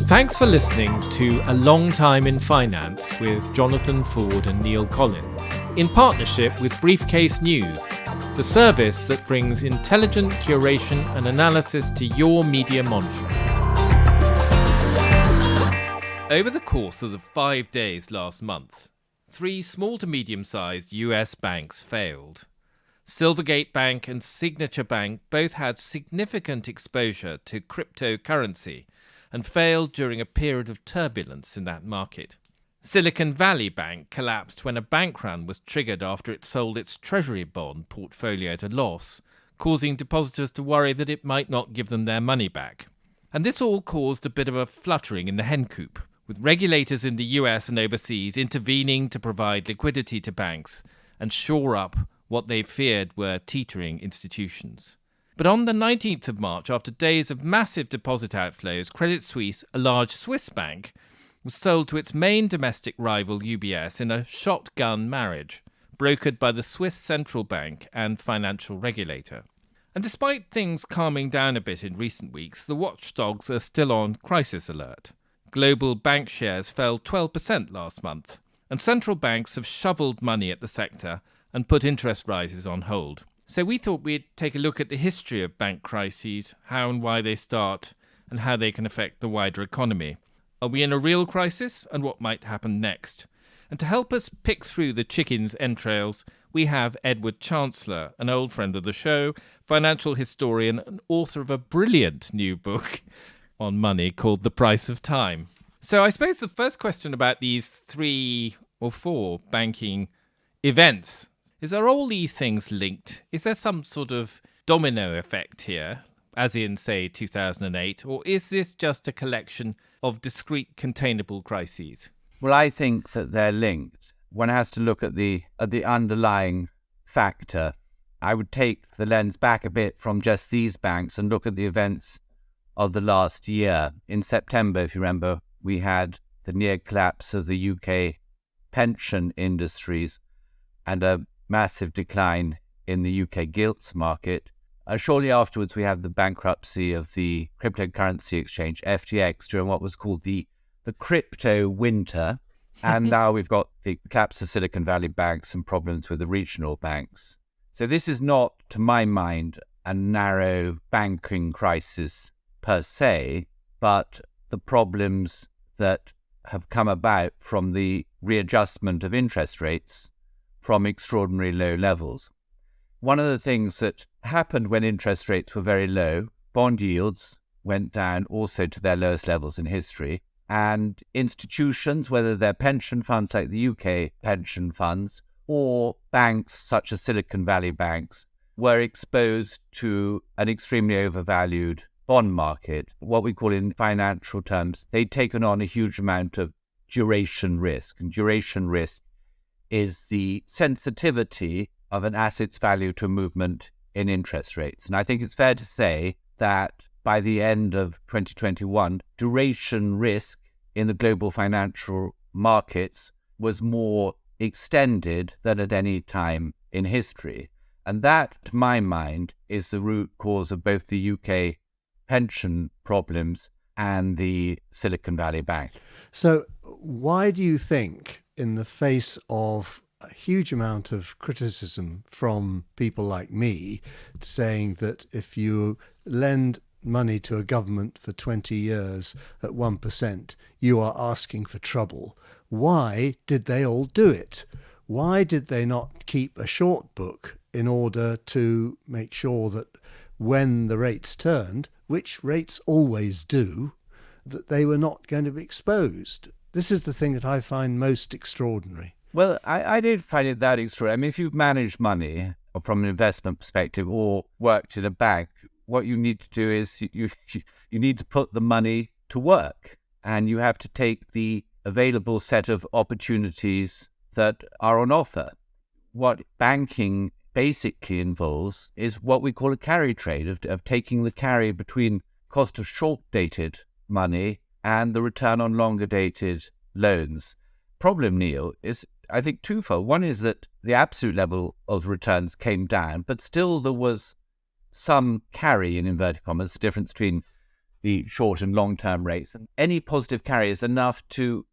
Thanks for listening to A Long Time in Finance with Jonathan Ford and Neil Collins, in partnership with Briefcase.News, the service that brings intelligent curation and analysis to your media monitoring. Over the course of the 5 days last month, 3 small to medium-sized US banks failed. Silvergate Bank and Signature Bank both had significant exposure to cryptocurrency and failed during a period of turbulence in that market. Silicon Valley Bank collapsed when a bank run was triggered after it sold its treasury bond portfolio at a loss, causing depositors to worry that it might not give them their money back. And this all caused a bit of a fluttering in the hen coop, with regulators in the US and overseas intervening to provide liquidity to banks and shore up what they feared were teetering institutions. But on the 19th of March, after days of massive deposit outflows, Credit Suisse, a large Swiss bank, was sold to its main domestic rival UBS in a shotgun marriage, brokered by the Swiss central bank and financial regulator. And despite things calming down a bit in recent weeks, the watchdogs are still on crisis alert. Global bank shares fell 12% last month, and central banks have shoveled money at the sector and put interest rises on hold. So we thought we'd take a look at the history of bank crises, how and why they start, and how they can affect the wider economy. Are we in a real crisis, and what might happen next? And to help us pick through the chicken's entrails, we have Edward Chancellor, an old friend of the show, financial historian and author of a brilliant new book on money called The Price of Time. So I suppose the first question about these 3 or 4 banking events is, are all these things linked? Is there some sort of domino effect here, as in, say, 2008, or is this just a collection of discrete containable crises? Well, I think that they're linked. One has to look at the underlying factor. I would take the lens back a bit from just these banks and look at the events of the last year. In September, if you remember, we had the near collapse of the UK pension industries and a massive decline in the UK gilts market. Shortly afterwards, we had the bankruptcy of the cryptocurrency exchange, FTX, during what was called the crypto winter. And now we've got the collapse of Silicon Valley banks and problems with the regional banks. So this is not, to my mind, a narrow banking crisis per se, but the problems that have come about from the readjustment of interest rates from extraordinarily low levels. One of the things that happened when interest rates were very low, bond yields went down also to their lowest levels in history, and institutions, whether they're pension funds like the UK pension funds or banks such as Silicon Valley banks, were exposed to an extremely overvalued bond market. What we call in financial terms, they'd taken on a huge amount of duration risk. And duration risk is the sensitivity of an asset's value to movement in interest rates. And I think it's fair to say that by the end of 2021, duration risk in the global financial markets was more extended than at any time in history. And that, to my mind, is the root cause of both the UK pension problems and the Silicon Valley Bank. So why do you think, in the face of a huge amount of criticism from people like me, saying that if you lend money to a government for 20 years at 1%, you are asking for trouble, why did they all do it? Why did they not keep a short book in order to make sure that when the rates turned, which rates always do, that they were not going to be exposed? This is the thing that I find most extraordinary. Well, I did find it that extraordinary. I mean, if you've managed money from an investment perspective or worked in a bank, what you need to do is you need to put the money to work, and you have to take the available set of opportunities that are on offer. What banking basically involves is what we call a carry trade, of taking the carry between cost of short-dated money and the return on longer-dated loans. Problem, Neil, is I think twofold. One is that the absolute level of returns came down, but still there was some carry, in inverted commas, the difference between the short and long-term rates. And any positive carry is enough to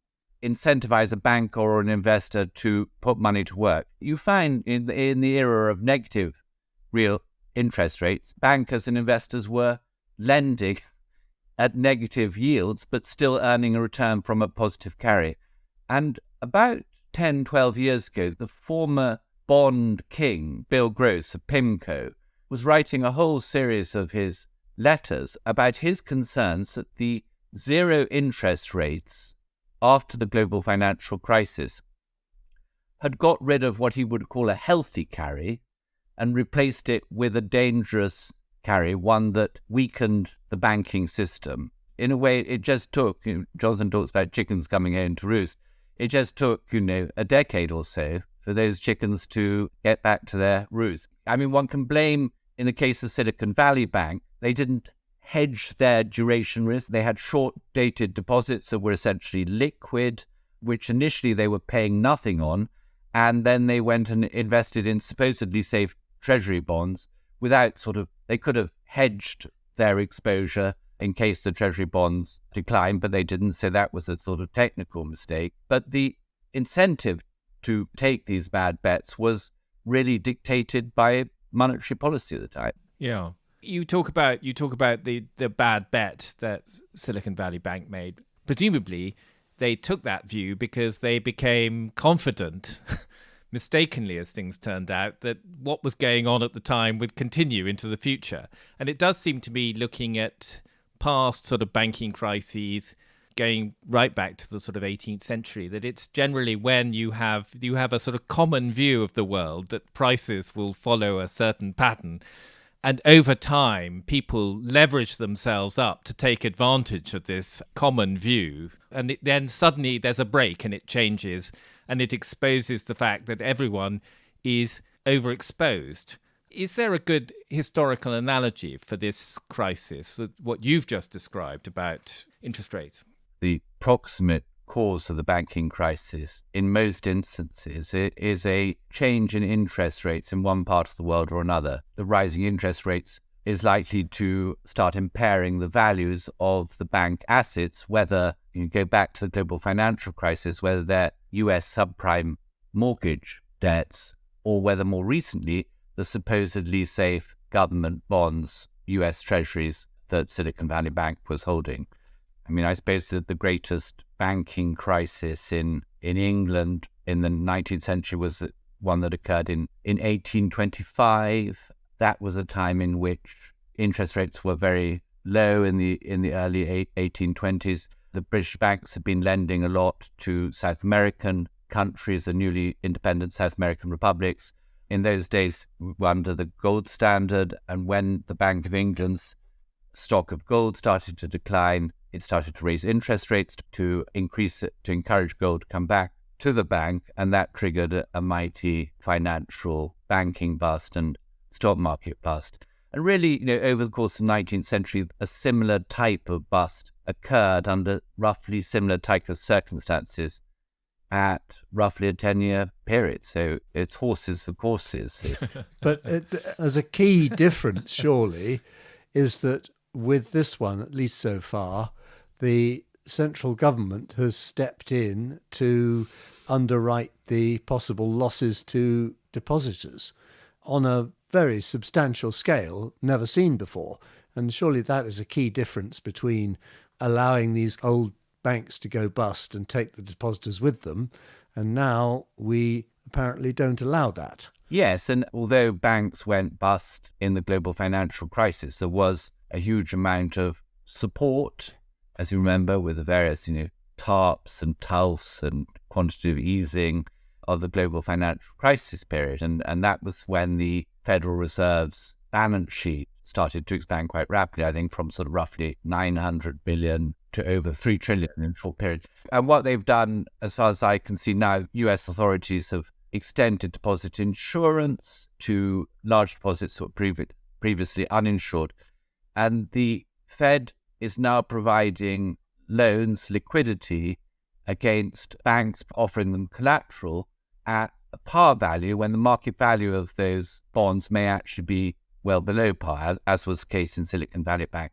incentivize a bank or an investor to put money to work. You find in the era of negative real interest rates, bankers and investors were lending at negative yields, but still earning a return from a positive carry. And about 10, 12 years ago, the former bond king, Bill Gross of PIMCO, was writing a whole series of his letters about his concerns that the zero interest rates after the global financial crisis had got rid of what he would call a healthy carry and replaced it with a dangerous carry, one that weakened the banking system. In a way, it just took, Jonathan talks about chickens coming home to roost, it just took, a decade or so for those chickens to get back to their roost. I mean, one can blame, in the case of Silicon Valley Bank, they didn't hedge their duration risk. They had short-dated deposits that were essentially liquid, which initially they were paying nothing on, and then they went and invested in supposedly safe treasury bonds without they could have hedged their exposure in case the treasury bonds declined, but they didn't, so that was a sort of technical mistake. But the incentive to take these bad bets was really dictated by monetary policy at the time. Yeah. You talk about the bad bet that Silicon Valley Bank made. Presumably, they took that view because they became confident, mistakenly as things turned out, that what was going on at the time would continue into the future. And it does seem to me, looking at past sort of banking crises, going right back to the sort of 18th century, that it's generally when you have a sort of common view of the world that prices will follow a certain pattern. And over time, people leverage themselves up to take advantage of this common view. And then suddenly there's a break and it changes, and it exposes the fact that everyone is overexposed. Is there a good historical analogy for this crisis, what you've just described about interest rates? The proximate cause of the banking crisis, in most instances, it is a change in interest rates in one part of the world or another. The rising interest rates is likely to start impairing the values of the bank assets, whether you go back to the global financial crisis, whether they're US subprime mortgage debts, or whether more recently the supposedly safe government bonds, US treasuries that Silicon Valley Bank was holding. I mean, I suppose that the greatest banking crisis in England in the 19th century was one that occurred in 1825. That was a time in which interest rates were very low in the early 1820s. The British banks had been lending a lot to South American countries, the newly independent South American republics. In those days, we were under the gold standard, and when the Bank of England's stock of gold started to decline, it started to raise interest rates to increase it, to encourage gold to come back to the bank, and that triggered a mighty financial banking bust and stock market bust. And really, over the course of the 19th century, a similar type of bust occurred under roughly similar type of circumstances at roughly a 10-year period. So it's horses for courses. But as a key difference, surely, is that with this one, at least so far, the central government has stepped in to underwrite the possible losses to depositors on a very substantial scale never seen before. And surely that is a key difference between allowing these old banks to go bust and take the depositors with them, and now we apparently don't allow that. Yes, and although banks went bust in the global financial crisis, there was a huge amount of support, as you remember, with the various, TARPs and TALFs and quantitative easing of the global financial crisis period. And that was when the Federal Reserve's balance sheet started to expand quite rapidly, I think from sort of roughly 900 billion to over 3 trillion in a short period. And what they've done, as far as I can see now, US authorities have extended deposit insurance to large deposits that were previously uninsured. And the Fed is now providing loans, liquidity, against banks, offering them collateral at a par value when the market value of those bonds may actually be well below par, as was the case in Silicon Valley Bank.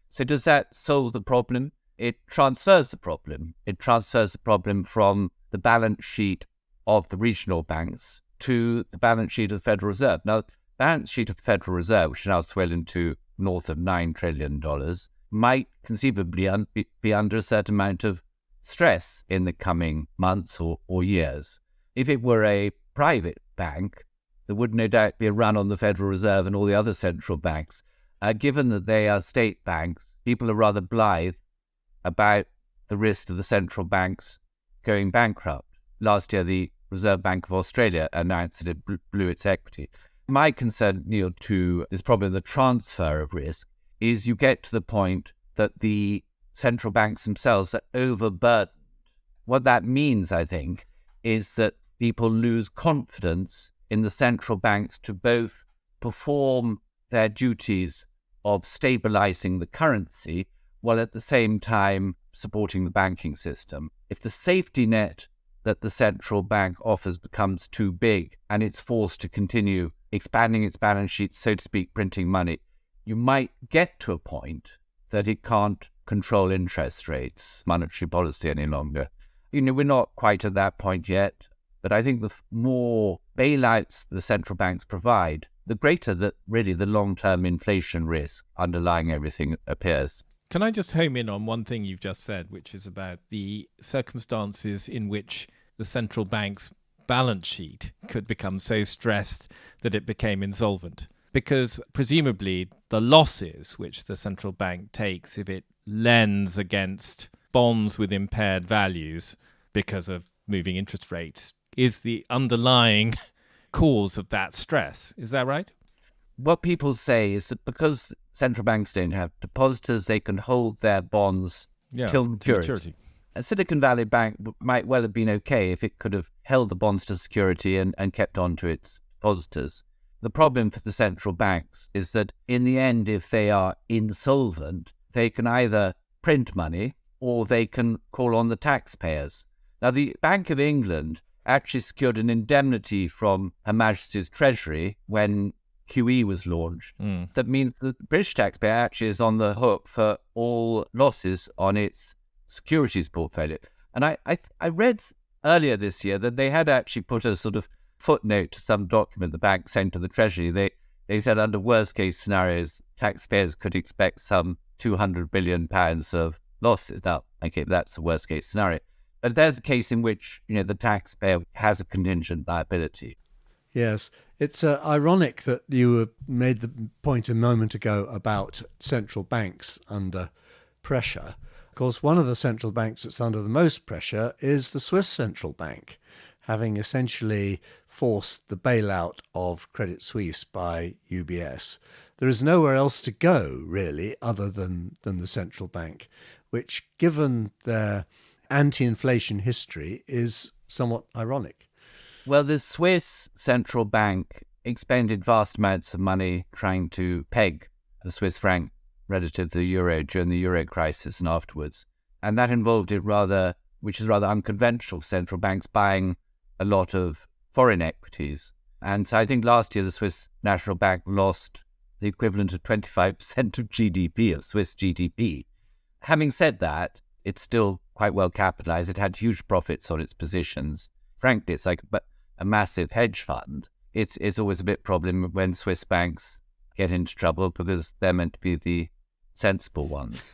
So does that solve the problem? It transfers the problem. It transfers the problem from the balance sheet of the regional banks to the balance sheet of the Federal Reserve. Now, the balance sheet of the Federal Reserve, which now swell into north of $9 trillion, might conceivably be under a certain amount of stress in the coming months or years. If it were a private bank, there would no doubt be a run on the Federal Reserve and all the other central banks. Given that they are state banks, people are rather blithe about the risk of the central banks going bankrupt. Last year, the Reserve Bank of Australia announced that it blew its equity. My concern, Neil, to this problem, the transfer of risk, is you get to the point that the central banks themselves are overburdened. What that means, I think, is that people lose confidence in the central banks to both perform their duties of stabilizing the currency while at the same time supporting the banking system. If the safety net that the central bank offers becomes too big and it's forced to continue expanding its balance sheet, so to speak, printing money, you might get to a point that it can't control interest rates, monetary policy any longer. We're not quite at that point yet, but I think the more bailouts the central banks provide, the greater that really the long-term inflation risk underlying everything appears. Can I just home in on one thing you've just said, which is about the circumstances in which the central bank's balance sheet could become so stressed that it became insolvent? Because presumably the losses which the central bank takes if it lends against bonds with impaired values because of moving interest rates is the underlying cause of that stress. Is that right? What people say is that because central banks don't have depositors, they can hold their bonds till maturity. And Silicon Valley Bank might well have been okay if it could have held the bonds to security and kept on to its depositors. The problem for the central banks is that in the end, if they are insolvent, they can either print money or they can call on the taxpayers. Now, the Bank of England actually secured an indemnity from Her Majesty's Treasury when QE was launched. That means the British taxpayer actually is on the hook for all losses on its securities portfolio. And I read earlier this year that they had actually put a sort of footnote to some document the bank sent to the Treasury. They said under worst case scenarios, taxpayers could expect some £200 billion of losses. Now, okay, that's the worst case scenario. But there's a case in which, the taxpayer has a contingent liability. Yes, it's ironic that you made the point a moment ago about central banks under pressure. Of course, one of the central banks that's under the most pressure is the Swiss central bank, having essentially forced the bailout of Credit Suisse by UBS. There is nowhere else to go, really, other than the central bank, which, given their anti-inflation history, is somewhat ironic. Well, the Swiss central bank expended vast amounts of money trying to peg the Swiss franc relative to the euro during the euro crisis and afterwards. And that involved which is rather unconventional for central banks, buying a lot of foreign equities. And so I think last year the Swiss National Bank lost the equivalent of 25% of GDP, of Swiss GDP. Having said that, it's still quite well capitalized. It had huge profits on its positions. Frankly, it's like a massive hedge fund. It's always a bit problem when Swiss banks get into trouble because they're meant to be the sensible ones.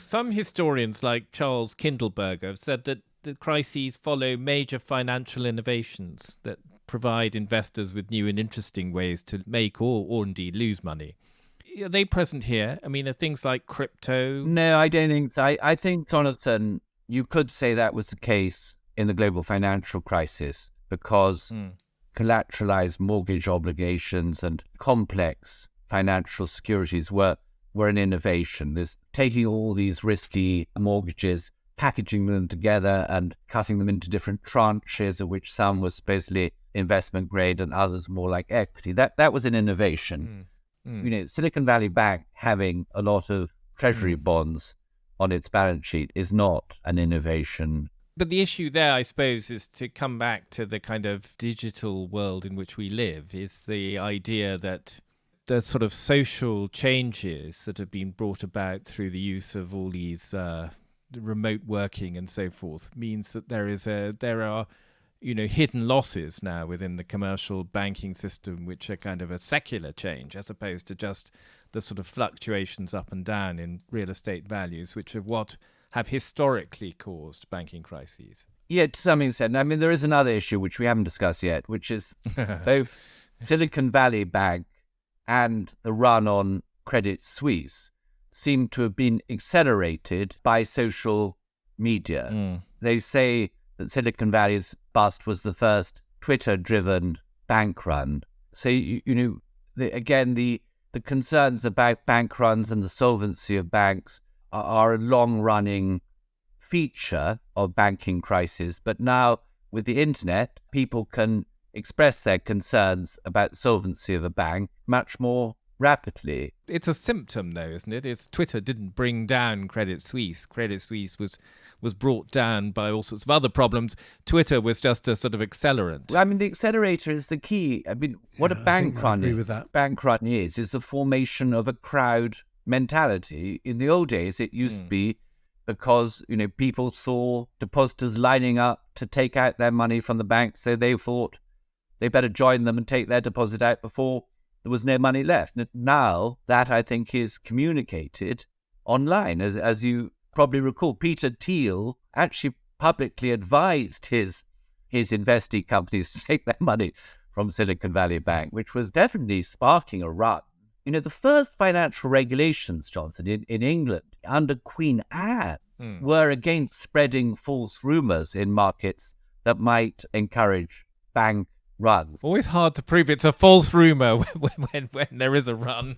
Some historians like Charles Kindleberger have said that the crises follow major financial innovations that provide investors with new and interesting ways to make or indeed lose money. Are they present here? I mean, are things like crypto? No, I don't think so. I think, Jonathan, you could say that was the case in the global financial crisis because collateralized mortgage obligations and complex financial securities were an innovation. There's taking all these risky mortgages, packaging them together and cutting them into different tranches, of which some were supposedly investment grade and others more like equity. That was an innovation. Silicon Valley Bank having a lot of treasury bonds on its balance sheet is not an innovation. But the issue there, I suppose, is to come back to the kind of digital world in which we live, is the idea that the sort of social changes that have been brought about through the use of all these remote working and so forth means that there are hidden losses now within the commercial banking system, which are kind of a secular change as opposed to just the sort of fluctuations up and down in real estate values, which are what have historically caused banking crises. Yeah, to some extent. I mean, there is another issue which we haven't discussed yet, which is both Silicon Valley Bank and the run on Credit Suisse seem to have been accelerated by social media. They say that Silicon Valley's bust was the first Twitter-driven bank run. So, the concerns about bank runs and the solvency of banks are a long-running feature of banking crisis. But now, with the internet, people can express their concerns about solvency of a bank much more rapidly. It's a symptom, though, isn't it? It's Twitter didn't bring down Credit Suisse. Credit Suisse was brought down by all sorts of other problems. Twitter was just a sort of accelerant. I mean, the accelerator is the key. I mean, what a bank run is the formation of a crowd mentality. In the old days, it used to be because, people saw depositors lining up to take out their money from the bank, so they thought they better join them and take their deposit out before there was no money left. Now, that, I think, is communicated online. As you probably recall, Peter Thiel actually publicly advised his investee companies to take their money from Silicon Valley Bank, which was definitely sparking a run. The first financial regulations, Jonathan, in England under Queen Anne were against spreading false rumours in markets that might encourage bank runs. Always hard to prove it's a false rumour when there is a run.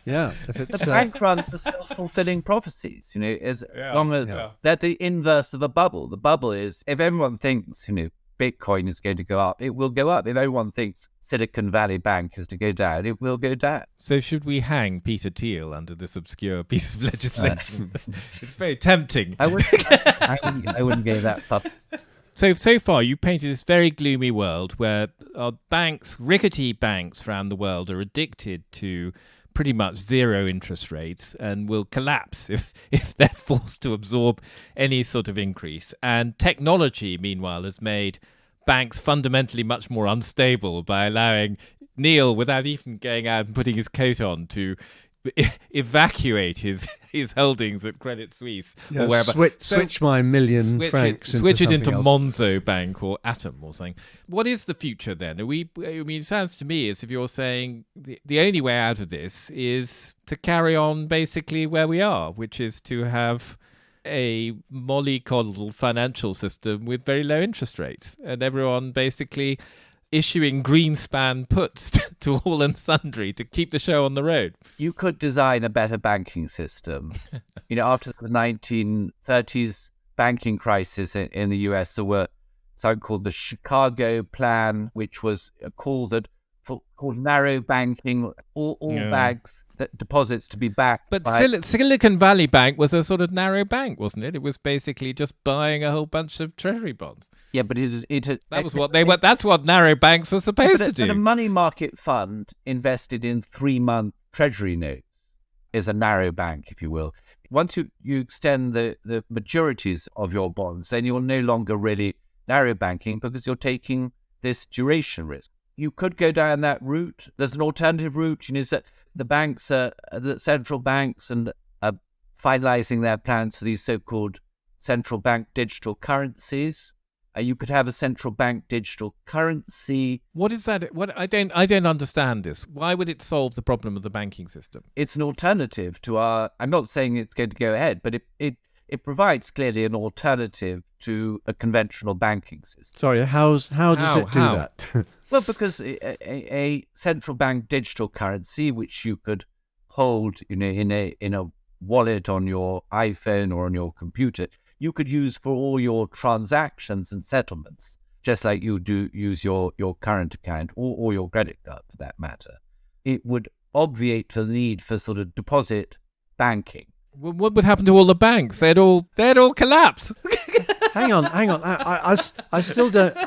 Yeah, if it's the bank runs are self-fulfilling prophecies. As long as they're the inverse of a bubble. The bubble is if everyone thinks Bitcoin is going to go up, it will go up. If everyone thinks Silicon Valley Bank is to go down, it will go down. So should we hang Peter Thiel under this obscure piece of legislation? It's very tempting. I wouldn't go that far. So far, you've painted this very gloomy world where rickety banks around the world are addicted to pretty much zero interest rates and will collapse if they're forced to absorb any sort of increase. And technology, meanwhile, has made banks fundamentally much more unstable by allowing Neil, without even going out and putting his coat on, to evacuate his holdings at Credit Suisse or wherever. Switch my million francs switch it into else. Monzo Bank or Atom or something. What is the future then? It sounds to me as if you're saying the only way out of this is to carry on basically where we are, which is to have a mollycoddled financial system with very low interest rates and everyone basically issuing Greenspan puts to all and sundry to keep the show on the road. You could design a better banking system. After the 1930s banking crisis in the US, there were something called the Chicago Plan, which was a call called narrow banking, all banks, deposits to be backed. But Silicon Valley Bank was a sort of narrow bank, wasn't it? It was basically just buying a whole bunch of treasury bonds. Yeah, but that's what narrow banks were supposed to do. But a money market fund invested in 3-month treasury notes is a narrow bank, if you will. Once you extend the maturities of your bonds, then you're no longer really narrow banking because you're taking this duration risk. You could go down that route. There's an alternative route, is that the central banks are finalizing their plans for these so-called central bank digital currencies. You could have a central bank digital currency. What is that? I don't understand this. Why would it solve the problem of the banking system? It's an alternative to I'm not saying it's going to go ahead, but it provides clearly an alternative to a conventional banking system. Sorry, how does it do that? Well, because a central bank digital currency, which you could hold in a wallet on your iPhone or on your computer, you could use for all your transactions and settlements, just like you do use your current account or your credit card for that matter. It would obviate the need for sort of deposit banking. What would happen to all the banks? They'd all collapse. Hang on. I still don't.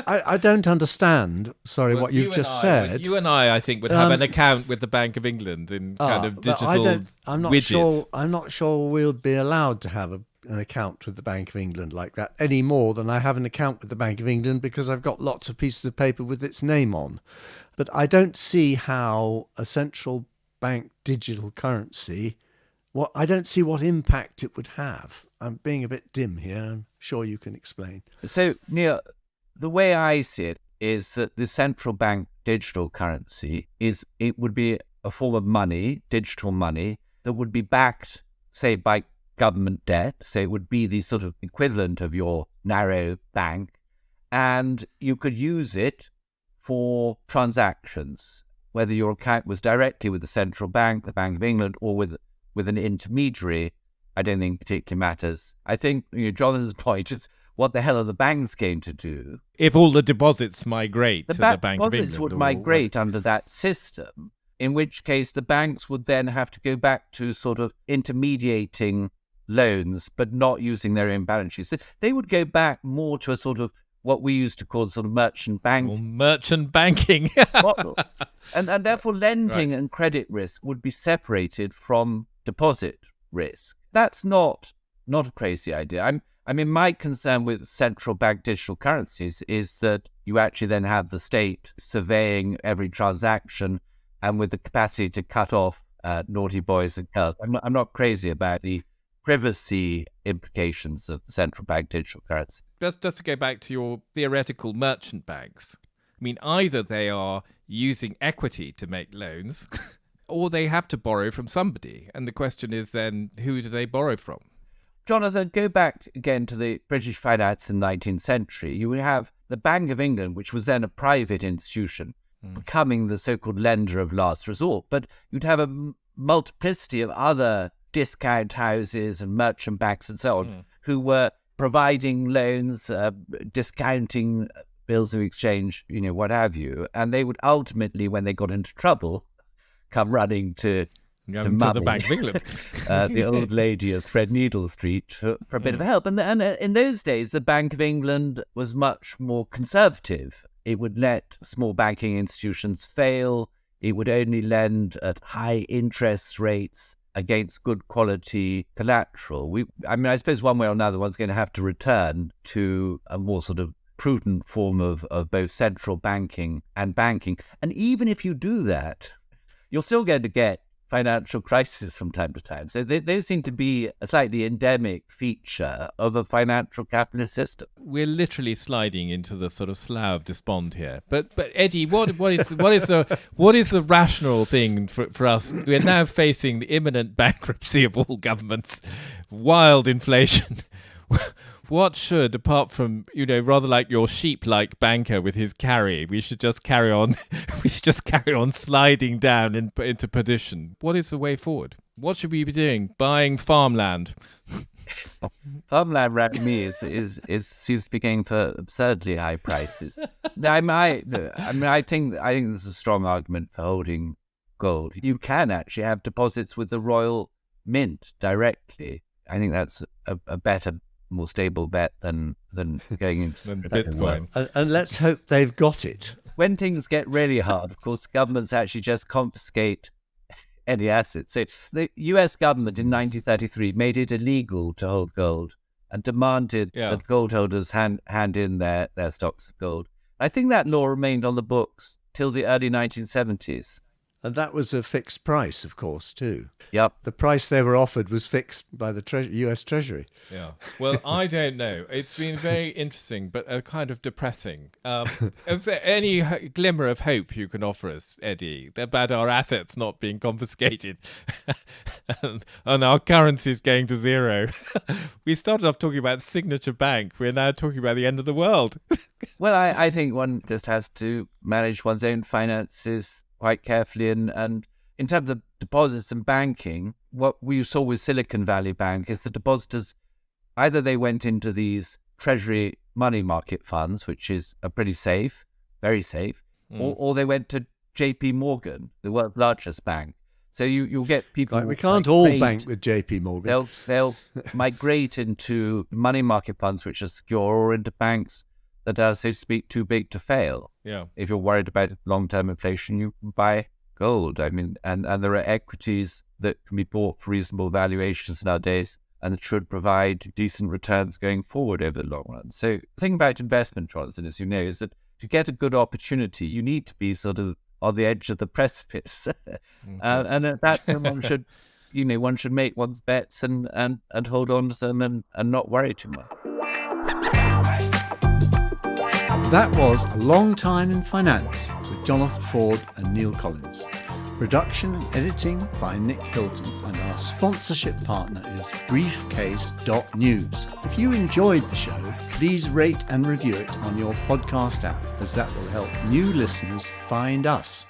I don't understand, what you've just said. You and I think, would have an account with the Bank of England in kind of digital widgets. I'm not sure we'll be allowed to have an account with the Bank of England like that any more than I have an account with the Bank of England because I've got lots of pieces of paper with its name on. But I don't see how a central bank digital currency, I don't see what impact it would have. I'm being a bit dim here. I'm sure you can explain. So, Neil, the way I see it is that the central bank digital currency it would be a form of money, digital money, that would be backed, say, by government debt. So it would be the sort of equivalent of your narrow bank, and you could use it for transactions, whether your account was directly with the central bank, the Bank of England, or with an intermediary. I don't think particularly matters. I think Jonathan's point is, what the hell are the banks going to do? If all the deposits migrate to the Bank of England. Deposits would migrate under that system, in which case the banks would then have to go back to sort of intermediating loans, but not using their own balance sheets. So they would go back more to a sort of what we used to call sort of merchant banking. Or merchant banking. model. And therefore lending and credit risk would be separated from deposit risk. That's not a crazy idea. My concern with central bank digital currencies is that you actually then have the state surveying every transaction and with the capacity to cut off naughty boys and girls. I'm not crazy about the privacy implications of the central bank digital currency. Just to go back to your theoretical merchant banks, I mean, either they are using equity to make loans or they have to borrow from somebody. And the question is then, who do they borrow from? Jonathan, go back again to the British finance in the 19th century. You would have the Bank of England, which was then a private institution, becoming the so-called lender of last resort. But you'd have a multiplicity of other discount houses and merchant banks and so on who were providing loans, discounting bills of exchange, what have you. And they would ultimately, when they got into trouble, come running to the Bank of England, the old lady of Threadneedle Street for a bit of help. And in those days, the Bank of England was much more conservative. It would let small banking institutions fail. It would only lend at high interest rates against good quality collateral. I suppose one way or another, one's going to have to return to a more sort of prudent form of both central banking and banking. And even if you do that, you're still going to get financial crises from time to time. So they seem to be a slightly endemic feature of a financial capitalist system. We're literally sliding into the sort of slough of despond here. But Eddie, what is the rational thing for us? We're now facing the imminent bankruptcy of all governments, wild inflation. What should, apart from, rather like your sheep-like banker with his carry, we should just carry on. We should just carry on sliding down into perdition. What is the way forward? What should we be doing? Buying farmland? Farmland, around me seems to be going for absurdly high prices. I think there's a strong argument for holding gold. You can actually have deposits with the Royal Mint directly. I think that's a better, more stable bet than going into Bitcoin. And let's hope they've got it. When things get really hard, of course, governments actually just confiscate any assets. So the US government in 1933 made it illegal to hold gold and demanded that gold holders hand in their stocks of gold. I think that law remained on the books till the early 1970s. And that was a fixed price, of course, too. Yep. The price they were offered was fixed by the US Treasury. Yeah. Well, I don't know. It's been very interesting, but kind of depressing. Is there any glimmer of hope you can offer us, Eddie, about our assets not being confiscated and our currencies going to zero? We started off talking about Signature Bank. We're now talking about the end of the world. Well, I think one just has to manage one's own finances quite carefully. And in terms of deposits and banking, what we saw with Silicon Valley Bank is the depositors, either they went into these treasury money market funds, which is a pretty safe, very safe, or they went to JP Morgan, the world's largest bank. So you'll get people... Like, we can't all bank with JP Morgan. They'll migrate into money market funds, which are secure, or into banks that are, so to speak, too big to fail. Yeah. If you're worried about long-term inflation, you can buy gold. I mean, and there are equities that can be bought for reasonable valuations nowadays and that should provide decent returns going forward over the long run. So the thing about investment, Jonathan, as you know, is that to get a good opportunity, you need to be sort of on the edge of the precipice. And at that time, one should make one's bets and hold on to them and not worry too much. That was A Long Time in Finance with Jonathan Ford and Neil Collins. Production and editing by Nick Hilton, and our sponsorship partner is Briefcase.News. If you enjoyed the show, please rate and review it on your podcast app, as that will help new listeners find us.